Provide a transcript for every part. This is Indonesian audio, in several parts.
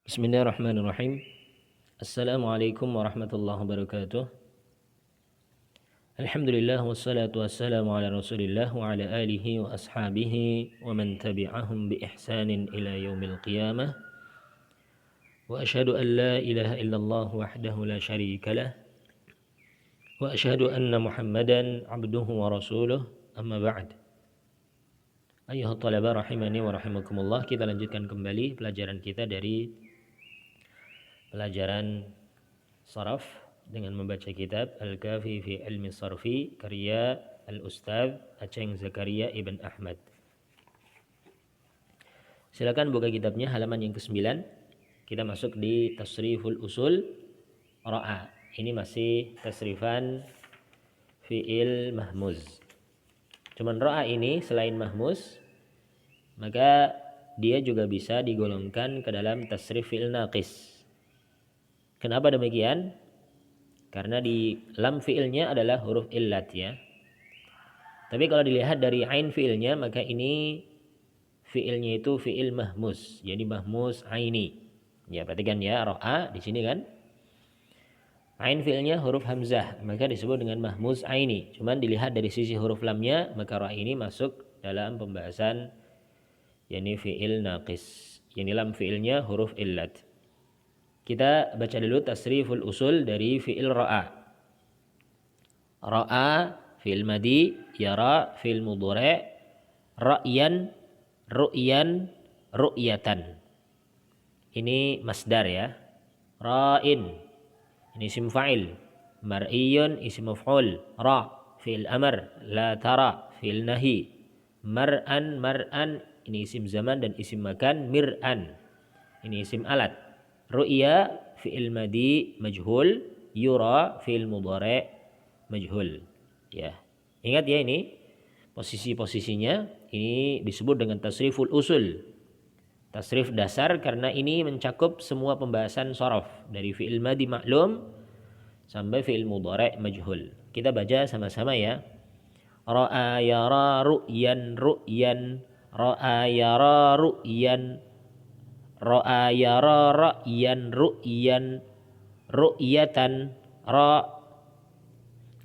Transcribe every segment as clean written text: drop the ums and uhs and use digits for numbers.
Bismillahirrahmanirrahim. Assalamualaikum warahmatullahi wabarakatuh. Alhamdulillah wassalatu wassalamu ala Rasulillah wa ala alihi wa ashabihi wa man tabi'ahum bi ihsanin ila yaumil qiyamah. Wa asyhadu an la ilaha illallah wahdahu la syarika lah. Wa asyhadu anna Muhammadan abduhu wa rasuluh. Amma ba'd. Ayyuhat talaba rahimani wa rahimakumullah. Kita lanjutkan kembali pelajaran kita dari pelajaran saraf dengan membaca kitab Al-Kafi fi Ilmi Sarfi karya Al-Ustaz Aceng Zakaria Ibn Ahmad. Silakan buka kitabnya halaman yang ke-9. Kita masuk di Tasriful Usul Ra'a. Ini masih tasrifan fi'il mahmuz. Cuman Ra'a ini selain mahmuz, maka dia juga bisa digolongkan ke dalam tasrif fi'il naqis. Kenapa demikian? Karena di lam fi'ilnya adalah huruf illat ya. Tapi kalau dilihat dari ain fi'ilnya, maka ini fi'ilnya itu fi'il mahmuz. Jadi mahmuz aini. Ya, perhatikan ya, ra'a di sini kan. Ain fi'ilnya huruf hamzah, maka disebut dengan mahmuz aini. Cuman dilihat dari sisi huruf lamnya, maka ra'a ini masuk dalam pembahasan yakni fi'il naqis. Yani lam fi'ilnya huruf illat. Kita baca dulu tasriful usul dari fi'il ra'a. Ra'a fi'il madi, yara fi'il mudhari', ra'yan, ru'yan, ru'yatan. Ini masdar ya. Ra'in ini isim fa'il, mar'iyun isim maf'ul, ra fi'il amr, la tara fi'il nahi, mar'an ini isim zaman dan isim makan, mir'an ini isim alat. Ru'ya fi'il madi majhul, yura fi'il mudhari' majhul. Ya. Ingat ya ini posisi-posisinya, ini disebut dengan tasriful usul. Tasrif dasar karena ini mencakup semua pembahasan sharaf dari fi'il madi maklum sampai fi'il mudhari' majhul. Kita baca sama-sama ya. Ra'a yara ru'yan ru'yan, ra'a yara ru'yan, ra'a yara ra'yan ru'yan, ru'yatan,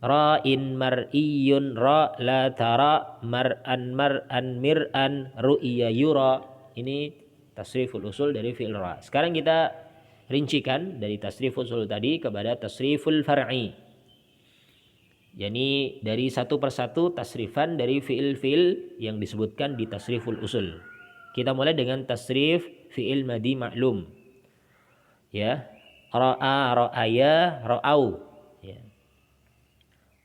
ra'in mar'iyun, ra la tara, mar'an mir'an, ru'ya yura. Ini tasriful usul dari fi'il ra. Sekarang kita rincikan dari tasriful usul tadi kepada tasriful far'i. Yani dari satu persatu tasrifan dari fi'il-fi'il yang disebutkan di tasriful usul. Kita mulai dengan tasrif fi'il madi maklum. Ya. Ra'a, ra'aya, ra'au. Ya.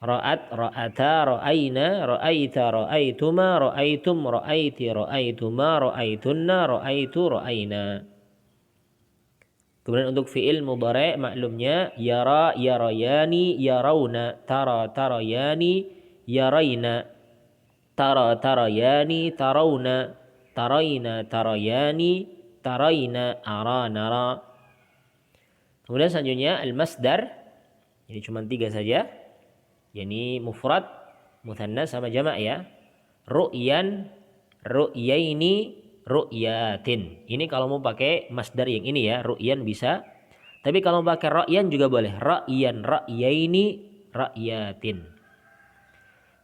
Ra'at, ra'ata, ra'aina, ra'aita, ra'aituma, ra'aitum, ra'aiti, ra'aituma, ra'aitunna, ra'aitu, ra'aina. Kemudian untuk fi'il mudhari' maklumnya yara, yarayani, yarawna, tara, tarayani, yaraina, tara, tarayani, tarawna, tarayna, tarayani, tarayna, ara, nara. Kemudian selanjutnya al-masdar. Ini cuma 3 saja. Yani mufrad, mutsannas sama jamak ya. Ru'yan, ru'yaini, ru'yatin. Ini kalau mau pakai masdar yang ini ya, ru'yan bisa. Tapi kalau mau pakai ra'yan juga boleh. Ra'yan, ra'yaini, ra'yatin.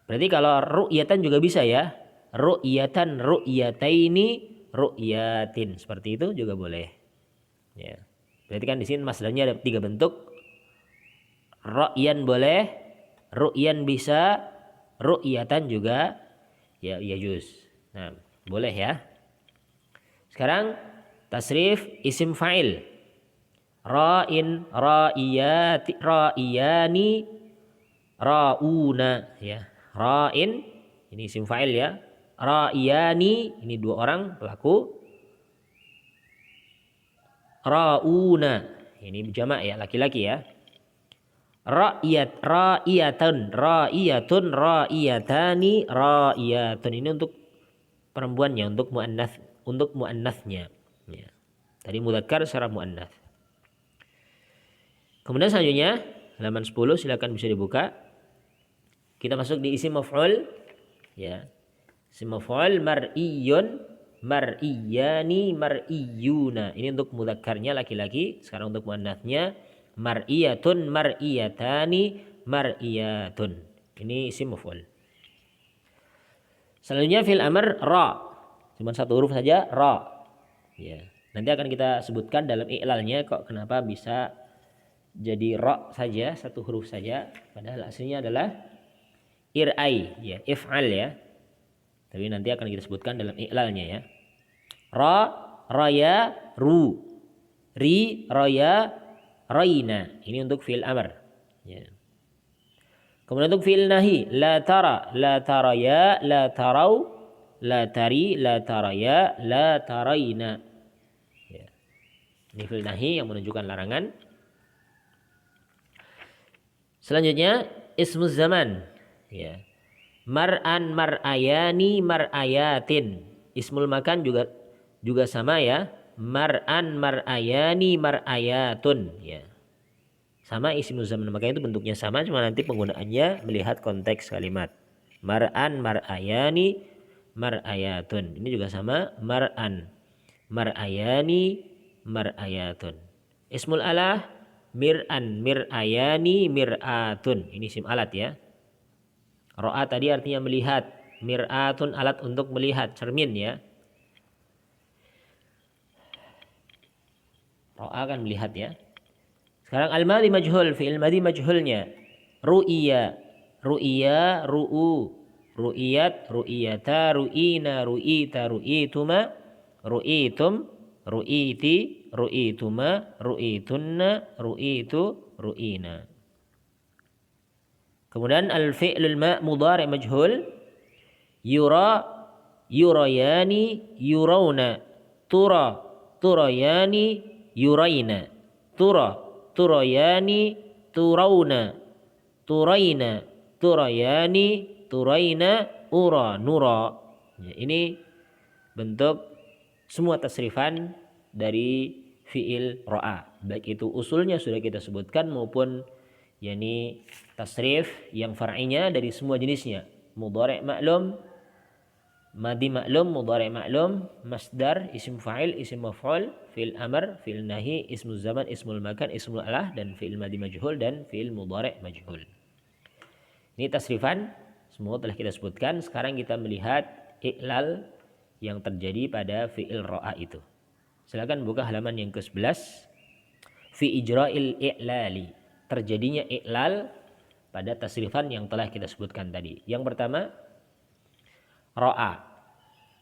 Berarti kalau ru'yatan juga bisa ya. Ru'yatan, ru'yataini, ru'yatin. Seperti itu juga boleh. Ya. Berarti kan di sini masdarnya ada 3 bentuk. Ra'yan boleh, ru'yan bisa, ru'yatan juga ya yajuz. Nah, boleh ya. Sekarang tasrif isim fa'il. Ra'in, ra'iyati, ra'iyani, ra'una ya. Ra'in ini isim fa'il ya. Ra'iyani ini 2 orang pelaku. Ra'una ini jamak ya, laki-laki ya. Ra'iyat, ra'iyatun, ra'iyatun, ra'iyatani, ra'iyatun ini untuk perempuannya, untuk muannats, untuk muannatsnya ya. Tadi mudzakkar secara muannats. Kemudian selanjutnya halaman 10 silakan bisa dibuka. Kita masuk di isim maf'ul ya. Isim maf'ul mar'iyun mar'iyani, mar'iyuna. Ini untuk mudzakarnya laki-laki. Sekarang untuk muannats-nya mar'iyatun, mar'iyatani, mar'iyatun. Ini isim maf'ul. Selanjutnya fil amr ra. Cuma satu huruf saja, ra. Ya. Nanti akan kita sebutkan dalam i'lalnya kok kenapa bisa jadi ra saja, satu huruf saja, padahal aslinya adalah ir'ai, ya, if'al ya. Tapi nanti akan kita sebutkan dalam i'lalnya ya. Ra, raya, ru. Ri, raya, raina. Ini untuk fi'il amr. Ya. Kemudian untuk fi'il nahi, la tara, la taraya, la tarau, la tari, la taraya, la taraina. Ya. Ini fi'il nahi yang menunjukkan larangan. Selanjutnya ismuz zaman. Ya. Mar'an, mar'ayani, mar'ayatin. Ismul makan juga sama ya. Mar'an, mar'ayani, mar'ayatun. Ya. Sama ismul zaman, maka itu bentuknya sama, cuma nanti penggunaannya melihat konteks kalimat. Mar'an, mar'ayani, mar'ayatun. Ini juga sama, mar'an, mar'ayani, mar'ayatun. Ismul alah, mir'an, mir'ayani, mir'atun. Ini isim alat ya. Ro'a tadi artinya melihat, mir'atun alat untuk melihat, cermin ya. Ro'a kan melihat ya. Sekarang al-madhi majhul, fi'il madhi majhulnya. Ru'iya, ru'iya, ru'u, ru'iyat, ru'iyata, ru'ina, ru'ita, ru'ituma, ru'itum, ru'iti, ru'ituma, ru'itunna, ru'itu, ru'ina. Kemudian al-fi'lul mudhari' majhul. Yura, yurayani, yurawna, tura, turayani, yuraina, tura, turayani, turawna, turaina, turayani, turaina, ura, nura. Ya, ini bentuk semua tasrifan dari fi'il ro'a. Baik itu usulnya sudah kita sebutkan maupun yakni tasrif yang far'inya dari semua jenisnya. Mudhari' maklum, madhi maklum, mudhari' maklum, masdar, isim fa'il, isim maf'ul, fi'il amr, fi'il nahi, ismul zaman, ismul makan, ismul alah, dan fi'il madhi majhul dan fi'il mudhari' majhul. Ini tasrifan semua telah kita sebutkan. Sekarang kita melihat i'lal yang terjadi pada fi'il ro'a itu. Silakan buka halaman yang ke-11. Fi ijra'il i'lali. Terjadinya i'lal pada tasrifan yang telah kita sebutkan tadi. Yang pertama, ro'a.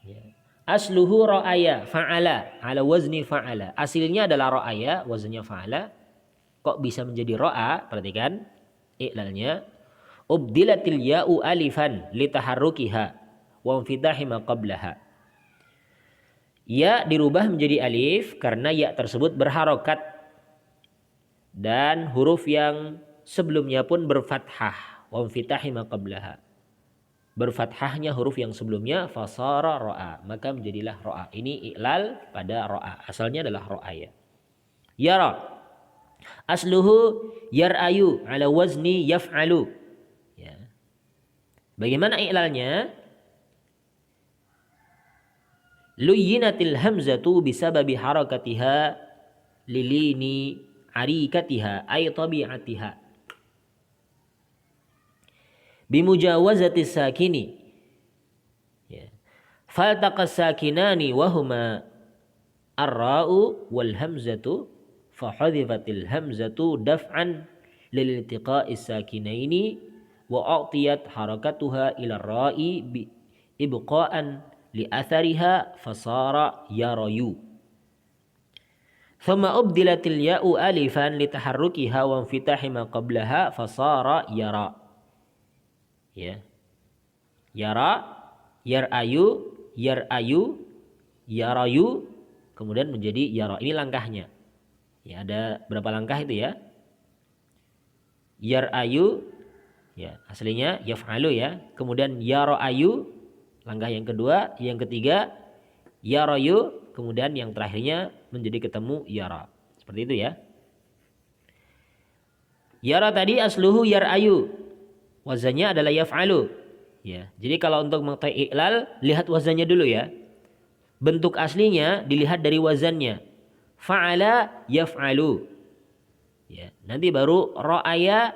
Ya. Asluhu ra'aya fa'ala ala wazni fa'ala. Asilnya adalah ra'aya, wazannya fa'ala. Kok bisa menjadi ro'a? Perhatikan i'lalnya. Ubdilatil ya'u alifan litaharrukiha wa infitahi ma qablaha. Ya dirubah menjadi alif karena ya tersebut berharokat dan huruf yang sebelumnya pun berfathah. Wa infitahi ma qablaha. Berfathahnya huruf yang sebelumnya fasara ro'a, maka menjadilah ro'a. Ini i'lal pada ro'a. Asalnya adalah ro'a ya. Yara. Asluhu yar'ayu ala wazni yaf'alu. Ya. Bagaimana i'lalnya? Luyyinatil hamzatu bisababi harakatiha lilini arikatiha ay tabi'atiha. Bimujawazati sakini. Ya. Faltaqas sakinani wahuma ar-ra'u wal hamzatu fahadhifatil hamzatu daf'an lil iltiqa'is sakinaini wa a'tiyat harakatuha ila ar-ra'i bi ibqa'an li athariha fasara yarayu. Thumma ubdilatil ya'u alifan litaharrukiha wa infitahi ma qablaha fasara yara. Ya. Yara, yarayu, yarayu, yarayu, kemudian menjadi yara. Ini langkahnya. Ya, ada berapa langkah itu ya? Yarayu, ya, aslinya yaf'alu ya. Kemudian yaraayu, langkah yang kedua, yang ketiga yarayu, kemudian yang terakhirnya menjadi ketemu yara. Seperti itu ya. Yara tadi asluhu yarayu. Wazannya adalah yaf'alu. Ya. Jadi kalau untuk mengetahui i'lal, lihat wazannya dulu ya. bentuk aslinya dilihat dari wazannya. Fa'ala yaf'alu. Ya, nanti baru ra'aya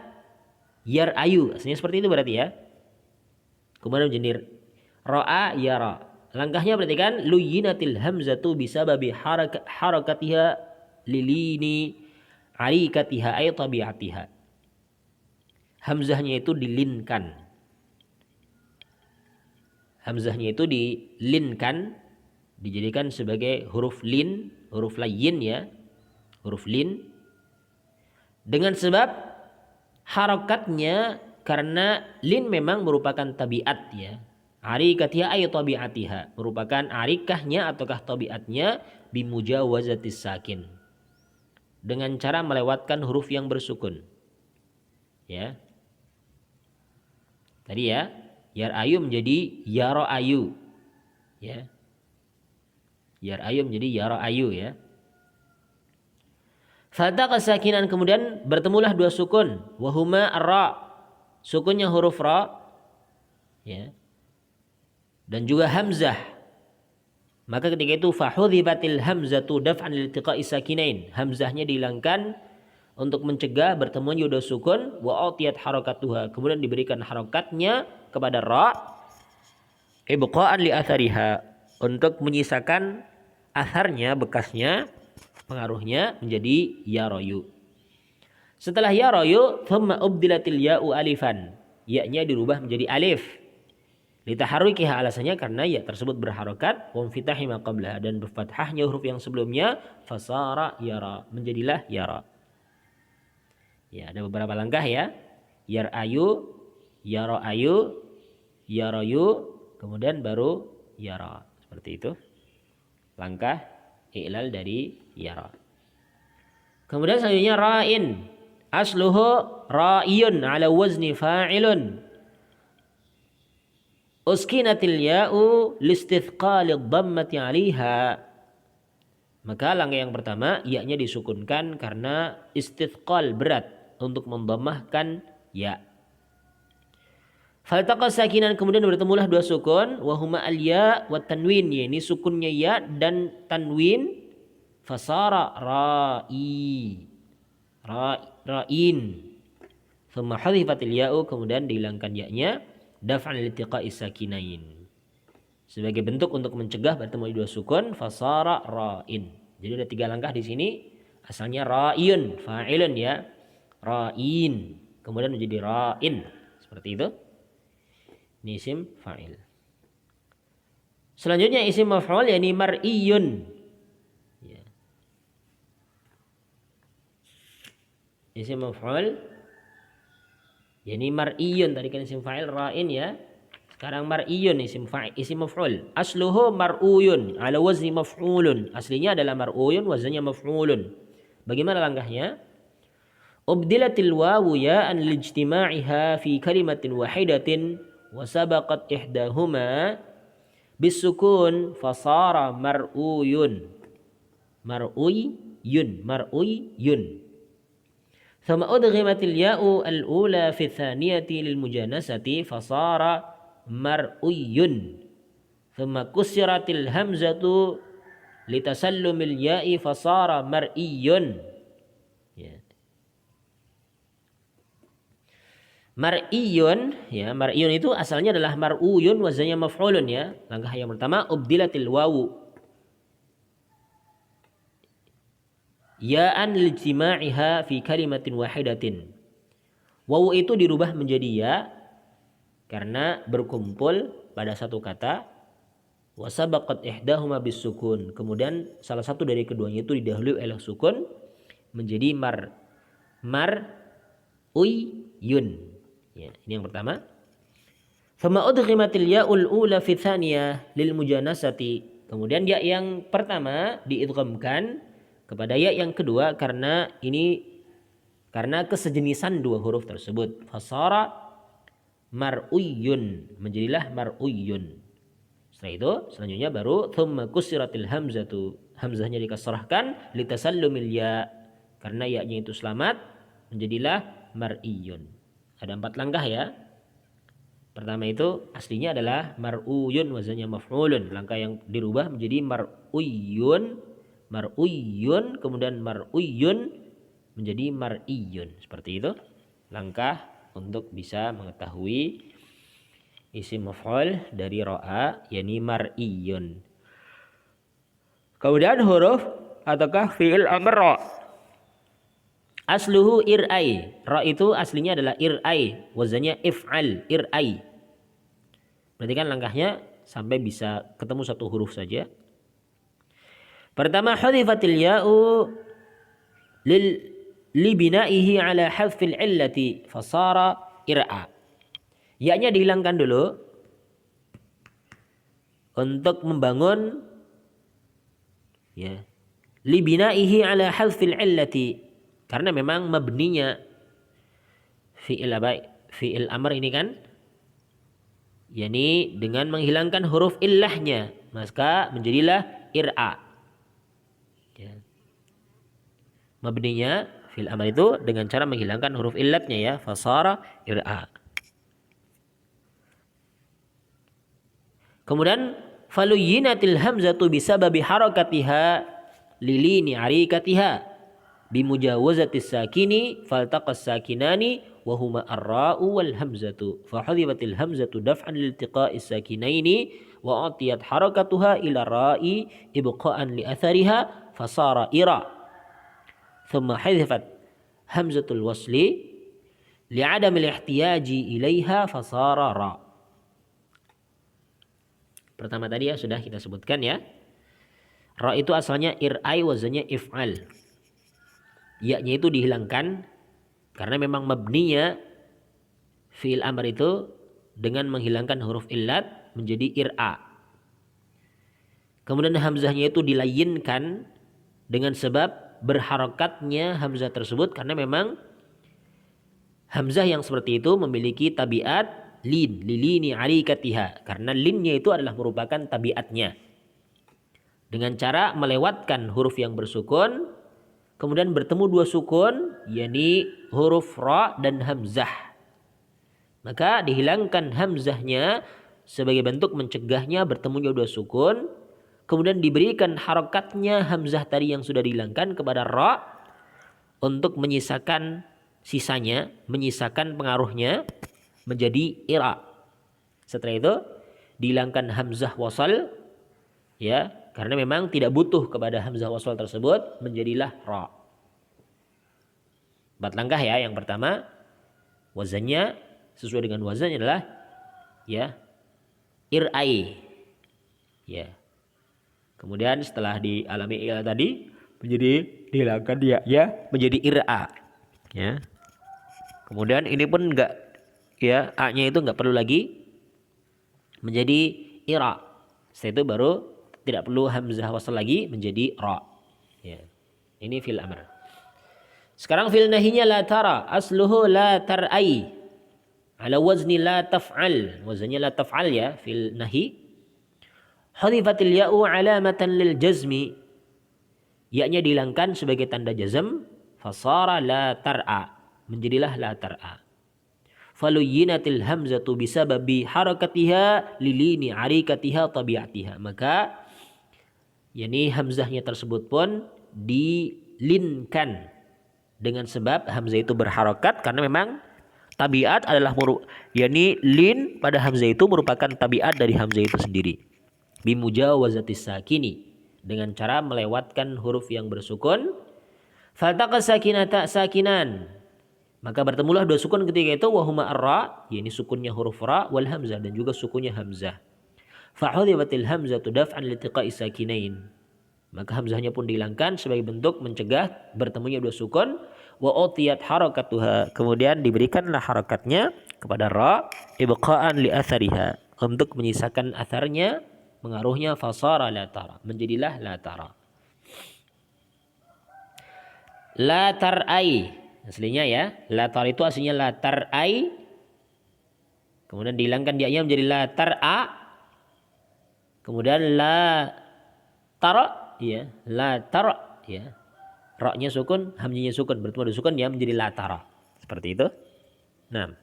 yar'ayu. Aslinya seperti itu berarti ya. Kemudian menjadi ra'a yara. Langkahnya berarti kan luyinatil hamzatu bisababi harakatiha lilini arikatiha ay tabi'atiha. Hamzahnya itu dilinkan. Hamzahnya itu dilinkan, dijadikan sebagai huruf lin, huruf layin ya. Huruf lin. Dengan sebab harakatnya karena lin memang merupakan tabiat ya. Arikatiha ay tabiatiha, merupakan arikahnya ataukah tabiatnya bimujawazatis sakin. Dengan cara melewatkan huruf yang bersukun. Ya. Tadi ya, yar ayu menjadi yaro ayu. Ya. Yar ayu menjadi yaro ayu ya. Fata kesakinan kemudian bertemulah dua sukun. Wahuma ra. Sukunnya huruf ra. Ya. Dan juga hamzah. Maka ketika itu fahudhibatil hamzatu daf'an liltiqa'i sakinain. Hamzahnya dihilangkan untuk mencegah bertemunya dua sukun. Wa utiyat harakatuha. Kemudian diberikan harakatnya kepada ra. Ibqa'an li athariha. Untuk menyisakan atharnya, bekasnya, pengaruhnya menjadi yaroyu. Setelah yaroyu, thumma ubdilatil ya'u alifan. Ya-nya dirubah menjadi alif. Litaharrikiha, alasannya karena ya tersebut berharokat. Wamfitahi ma qablaha, dan berfathahnya huruf yang sebelumnya. Fasara yara, menjadilah yara. Ya, ada beberapa langkah ya. Yar ayu, yaro ayu, yaroyu, kemudian baru yara. Seperti itu. Langkah i'lal dari yara. Kemudian selanjutnya ra'in. Asluhu ra'iyun ala wazni fa'ilun. Uskinatil ya'u listithqalid dhammati 'alaiha. Maka langkah yang pertama ya-nya disukunkan karena istithqal, berat untuk mendhammahkan ya. Faltaqa sakinan, kemudian bertemulah dua sukun, wahuma al-ya wa tanwin, ya ini sukunnya ya dan tanwin. Fasara ra'i, ra'in. Thumma hudhifatil ya'u, kemudian dihilangkan ya-nya daf'an liltiqa'i sakinain. Sebagai bentuk untuk mencegah bertemu dua sukun, fasara ra'in. Jadi ada tiga langkah di sini. Asalnya ra'iyun, fa'ilun ya. Ra'in, kemudian menjadi ra'in. Seperti itu. Ini isim fa'il. Selanjutnya isim maf'ul yakni mar'iyun. Ya. Isim maf'ul yakni mar'iyun, tadi kan isim fa'il ra'in ya. Sekarang mar'iyun isim fa'il, isim maf'ul. Asluhu mar'uyun ala wazni maf'ulun. Aslinya adalah mar'uyun, wazannya maf'ulun. Bagaimana langkahnya? Ubdilatil wawu ya'an lijtima'iha fi kalimatin wahidatin wa sabaqat ihdahuma bisukun fasara mar'uyun. Mar'uyun. Thumma udghimatil ya'u al-ula fi thaniyati lil mujanasati fasara mar'uyun. Thumma kusiratil hamzatu litasallumil ya'i fasara mar'iyun. Ya. Mar'iyun, ya, mar'iyun itu asalnya adalah mar'uyun, wazannya maf'ulun ya. Langkah yang pertama ubdilatil wawu ya'an lijtima'iha fi kalimatin wahidatin. Wawu itu dirubah menjadi ya karena berkumpul pada satu kata. Wa sabaqat ihdahuma bisukun. Kemudian salah satu dari keduanya itu didahului oleh sukun menjadi mar'uyun. Ya, ini yang pertama. Fama udghimatil ya'ul ula fi tsaniyah lil mujanasati. Kemudian ya yang pertama diidghamkan kepada ya yang kedua karena kesejenisan dua huruf tersebut. Fasara mar'uyun, menjadilah mar'uyun. Setelah itu selanjutnya baru thumma kusiratil hamzatu. Hamzahnya dikasrahkan litasallumil ya karena ya-nya itu selamat, menjadilah mar'iyun. Ada 4 langkah ya. pertama itu aslinya adalah mar'uyun, wazannya maf'ulun. Langkah yang dirubah menjadi mar'uyun, mar'uyun, kemudian mar'uyun menjadi mar'iyun. Seperti itu langkah untuk bisa mengetahui isim maf'ul dari ra'a, yakni mar'iyun. Kemudian huruf ataukah fi'il amr ra. Asluhu ir'ai. Ra itu aslinya adalah ir'ai, wazannya if'al, ir'ai. Berarti kan langkahnya sampai bisa ketemu satu huruf saja. Pertama, hudzifatil ya'u li binaihi ala hadfil illati fasara ir'a. Ya-nya dihilangkan dulu untuk membangun ya li binaihi ala hadfil illati, karena memang mabninya fi'il amr ini kan yakni dengan menghilangkan huruf illahnya, maka menjadilah ir'a. Ya. Mabninya fi'il amr itu dengan cara menghilangkan huruf illatnya ya, fasara ir'a. Kemudian faluyinatil hamzatu bisababi harakatiha lilini arikatiha bimujawazatis sakini faltaqas sakinani wa huma ar-ra'u wal hamzatu fa hudhifatil hamzatu daf'an liltiqa'is sakinaini wa atiyat harakatuha ila ra'i ibqa'an li athariha fasara ira thumma hudhifat hamzatul wasli li'adam al-ihtiyaji ilaiha fasara ra. Pertama tadi ya sudah kita sebutkan ya, ra itu asalnya ir'ai, wazannya if'al. Ya-nya itu dihilangkan karena memang mabninya fi'il amr itu dengan menghilangkan huruf illat menjadi ir'a. Kemudian hamzahnya itu dilayinkan dengan sebab berharokatnya hamzah tersebut, karena memang hamzah yang seperti itu memiliki tabiat lin, lilini arikatiha, karena linnya itu adalah merupakan tabiatnya. Dengan cara melewatkan huruf yang bersukun, kemudian bertemu dua sukun, yakni huruf ra dan hamzah. Maka dihilangkan hamzahnya sebagai bentuk mencegahnya bertemunya dua sukun. Kemudian diberikan harokatnya hamzah tadi yang sudah dihilangkan kepada ra untuk menyisakan sisanya, menyisakan pengaruhnya menjadi ira. Setelah itu dihilangkan hamzah wasal ya, karena memang tidak butuh kepada hamzah wasal tersebut, menjadilah ra. 4 langkah ya. Yang pertama, wazannya sesuai dengan wazannya adalah ya ir'ai. Ya. Kemudian setelah dialami ila tadi menjadi dihilangkan dia ya menjadi ir'a. Ya. Kemudian ini pun enggak ya, a-nya itu enggak perlu lagi menjadi ira. Setelah itu baru tidak perlu hamzah wasal lagi menjadi ra. Ya. Ini fil amr. Sekarang fil nahinya la tara, asluhu la tar'ai. Ala wazni la taf'al. Wazannya la taf'al ya fil nahi. Hudhifatil ya'u alamatan lil jazmi. Ya-nya dihilangkan sebagai tanda jazm, fasara la tar'a. Menjadilah la tar'a. Faluyinatil hamzatu bisababi harakatiha lilini arikatiha tabi'atiha. Maka yakni hamzahnya tersebut pun dilinkan dengan sebab hamzah itu berharokat, karena memang tabiat adalah yakni lin pada hamzah itu merupakan tabiat dari hamzah itu sendiri. Bimujawazatis sakini, dengan cara melewatkan huruf yang bersukun. Faltaqas sakinata sakinan, maka bertemulah dua sukun ketika itu, wahuma ar-ra, yakni sukunnya huruf ra, wal hamzah, dan juga sukunnya hamzah. Fa'udhibatil hamzatu daf'an litiqa'i sakinain, maka hamzahnya pun dihilangkan sebagai bentuk mencegah bertemunya dua sukun. Wa utiyat harakatuha, kemudian diberikanlah harakatnya kepada ra, ibqa'an li athariha, untuk menyisakan atharnya, pengaruhnya. Fasara la tara, menjadilah la tara. La tar'ai aslinya ya, la tar itu aslinya la tar'ai, kemudian dihilangkan dia-nya menjadi la tar'a, kemudian la tara ya, la tara ya, ra-nya sukun, hamzanya sukun, bertemu dengan sukun ya menjadi la tara. Seperti itu. Nah,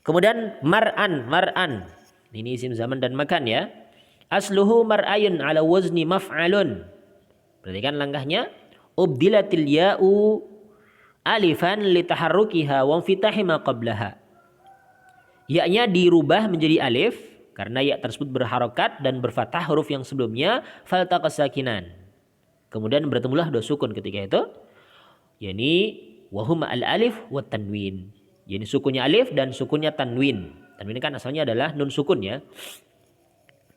Kemudian mar'an. Ini isim zaman dan makan ya. Asluhu mar'ayun ala wazni maf'alun. Perhatikan langkahnya. Ubdilatil ya'u alifan litaharrukiha wa infitahi ma qablaha. Ya-nya dirubah menjadi alif karena ya tersebut berharokat dan berfathah huruf yang sebelumnya faltaqas sakinan. Kemudian bertemulah dua sukun ketika itu. Yani wahuma al-alif wa tanwin. Jadi sukunnya alif dan sukunnya tanwin. Tanwin kan asalnya adalah nun sukun ya.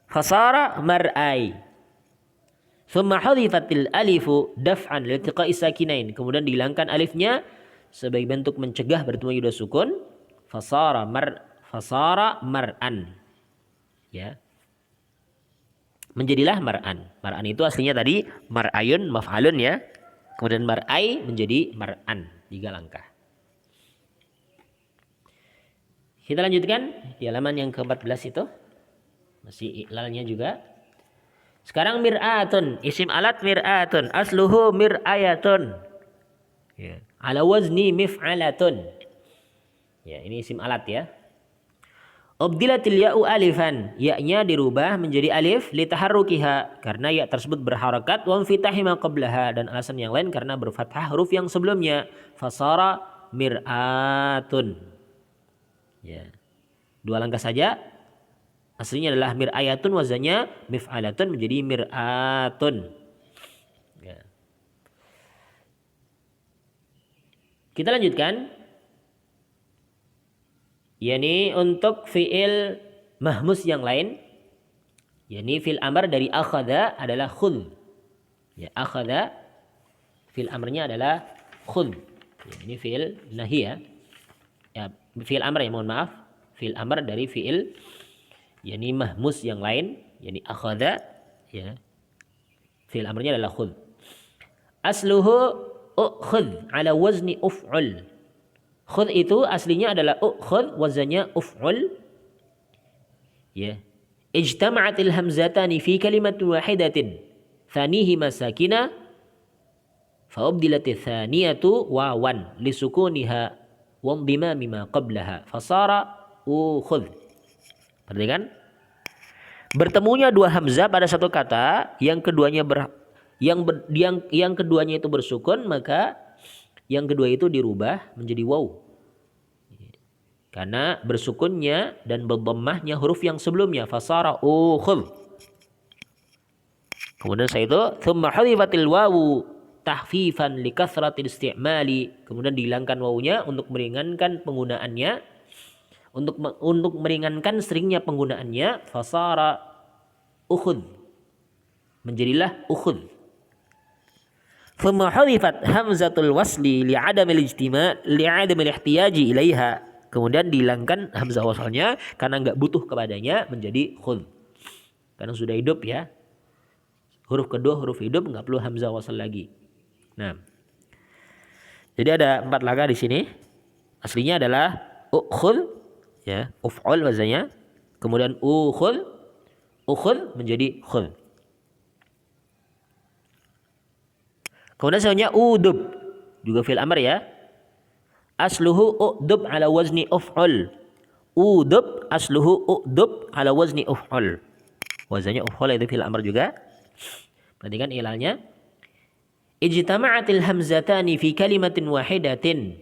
Fasara mar'ai. Thumma hudhifatil alifu daf'an liltiqa'i sakinain. Kemudian dihilangkan alifnya sebagai bentuk mencegah bertemu dua sukun. Fasara mar'an. Ya. Menjadilah mar'an. Mar'an itu aslinya tadi mar'ayun maf'alun ya. Kemudian mar'ai menjadi mar'an. 3 langkah. Kita lanjutkan di halaman yang ke-14 itu. Masih iklalnya juga. Sekarang mir'atun. Isim alat mir'atun. Asluhu mir'ayatun. Ya. Ala wazni mif'alatun. Ya, ini isim alat ya. Ubdilatil ya'u alifan. Ya-nya dirubah menjadi alif litaharrukiha. Karena ya tersebut berharakat. Wa infitahi ma qablaha. Dan alasan yang lain karena berfathah huruf yang sebelumnya. Fasara mir'atun. Ya. 2 langkah saja. Aslinya adalah mir'ayatun, wazannya mif'alatun menjadi mir'atun. Ya. Kita lanjutkan. Yani untuk fi'il mahmus yang lain. Yani fi'il amr dari akhadha adalah khudh. Ya, akhadha fi'il amrnya adalah khudh. Ya, ini fi'il nahi ya. Ya, fi'il amr ya, mohon maaf. Fi'il amr dari fi'il yani mahmus yang lain, yani akhadha ya. Fi'il amrnya adalah khudh. Asluhu ukhudh ala wazni uf'ul. Khudh itu aslinya adalah ukhudh, wazannya uf'ul. Ya. Ijtama'atil hamzatani fi kalimatin wahidatin. Thanihima sakina fa ubdilatil thaniyatu wawan lisukuniha wandimami ma qablaha fasara ukhudh. Perhatikan. Bertemunya dua hamzah pada satu kata, yang keduanya yang keduanya itu bersukun, maka yang kedua itu dirubah menjadi waw. Karena bersukunnya dan berdhammahnya huruf yang sebelumnya, fasara ukhudh. Kemudian setelah itu thumma hudhifatil wawu tahfifan likathratil isti'mali. Kemudian dihilangkan wawunya untuk meringankan penggunaannya. Untuk meringankan seringnya penggunaannya, fasara ukhudh. Menjadilah ukhudh. Thumma hudhifat hamzatul wasli li'adamil ihtiyaji ilaiha. Kemudian dihilangkan hamzah wasalnya karena enggak butuh kepadanya, menjadi khudh. Karena sudah hidup ya. Huruf kedua huruf hidup, enggak perlu hamzah wasal lagi. Nah. Jadi ada 4 langkah di sini. Aslinya adalah ukhudh ya, uf'ul wazannya. Kemudian ukhudh menjadi khudh. Kemudian selanjutnya udub, juga fi'il amr ya. Asluhu udub ala wazni uf'ul. Udub asluhu udub ala wazni uf'ul. Wazannya uf'ul itu fi'il amr juga. Perhatikan ilalnya. Ijtama'atil hamzatani fi kalimatin wahidatin.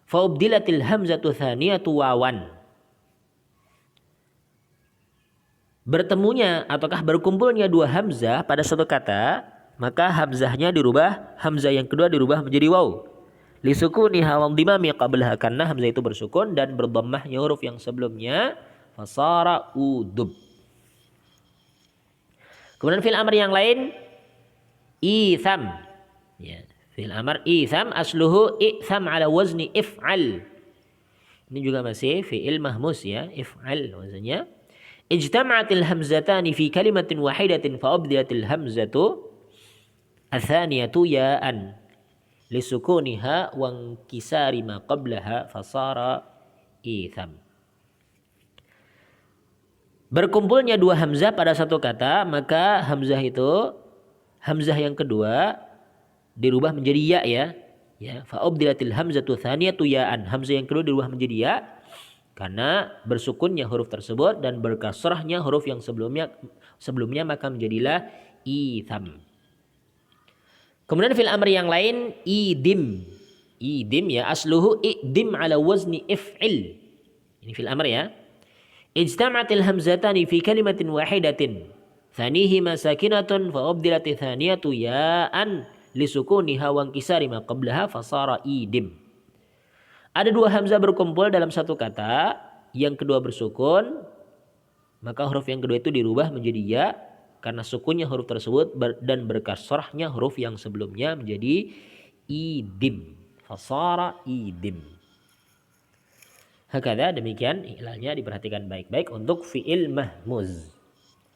Faubdilatil hamzatu thaniyatu wawan. Bertemunya ataukah berkumpulnya dua hamzah pada satu kata, maka hamzahnya dirubah, hamzah yang kedua dirubah menjadi waw. Lisukuniha wa dimami qablaha, karena hamzah itu bersukun dan berdhammahnya huruf yang sebelumnya, fasara udub. Kemudian fi'il amr yang lain itham. Ya. Fi'il amr itham asluhu itham ala wazni if'al. Ini juga masih fi'il mahmus ya, if'al wazannya. Ijtama'atil hamzatani fi kalimatin wahidatin fa ubdilatil hamzatu athaniyatu ya'an lisukuniha wa inkisari ma qablaha fasara itham. Berkumpulnya dua hamzah pada satu kata, maka hamzah itu, hamzah yang kedua dirubah menjadi ya. Ya, fa ubdilatil hamzatu thaniyatu ya'an. Hamzah yang kedua dirubah menjadi ya. Karena bersukunnya huruf tersebut dan berkasrahnya huruf yang sebelumnya maka menjadilah itham. Kemudian fil amr yang lain idim. Idim ya asluhu idim ala wazni if'il. Ini fil amr ya. Ijtama'atil hamzatani fi kalimatin wahidatin. Thanihima sakinatun fa ubdilati thaniyatu ya'an lisukuniha wa inkisari ma qablaha fasara idim. Ada dua hamzah berkumpul dalam satu kata, yang kedua bersukun, maka huruf yang kedua itu dirubah menjadi ya karena sukunnya huruf tersebut dan berkasrahnya huruf yang sebelumnya menjadi idim. Fasara idim. Hakadha, demikian ilalnya diperhatikan baik-baik untuk fi'il mahmuz.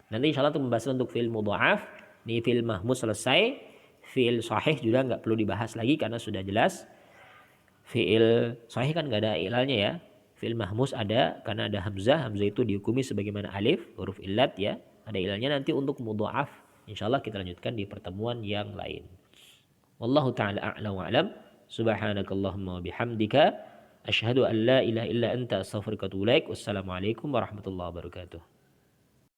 Nanti insya Allah untuk membahas untuk fi'il mudha'af, ini fi'il mahmuz selesai, fi'il sahih juga nggak perlu dibahas lagi karena sudah jelas. Fi'il sahih kan nggak ada ilalnya ya. Fi'il mahmuz ada karena ada hamzah. Hamzah itu dihukumi sebagaimana alif, huruf illat ya. Ada ilalnya. Nanti untuk mudha'af insyaallah kita lanjutkan di pertemuan yang lain. Wallahu ta'ala a'la wa a'lam. Subhanakallahumma wa bihamdika asyhadu an la ilaha illa anta astaghfiruka wa atubu ilaik. Wassalamualaikum warahmatullahi wabarakatuh.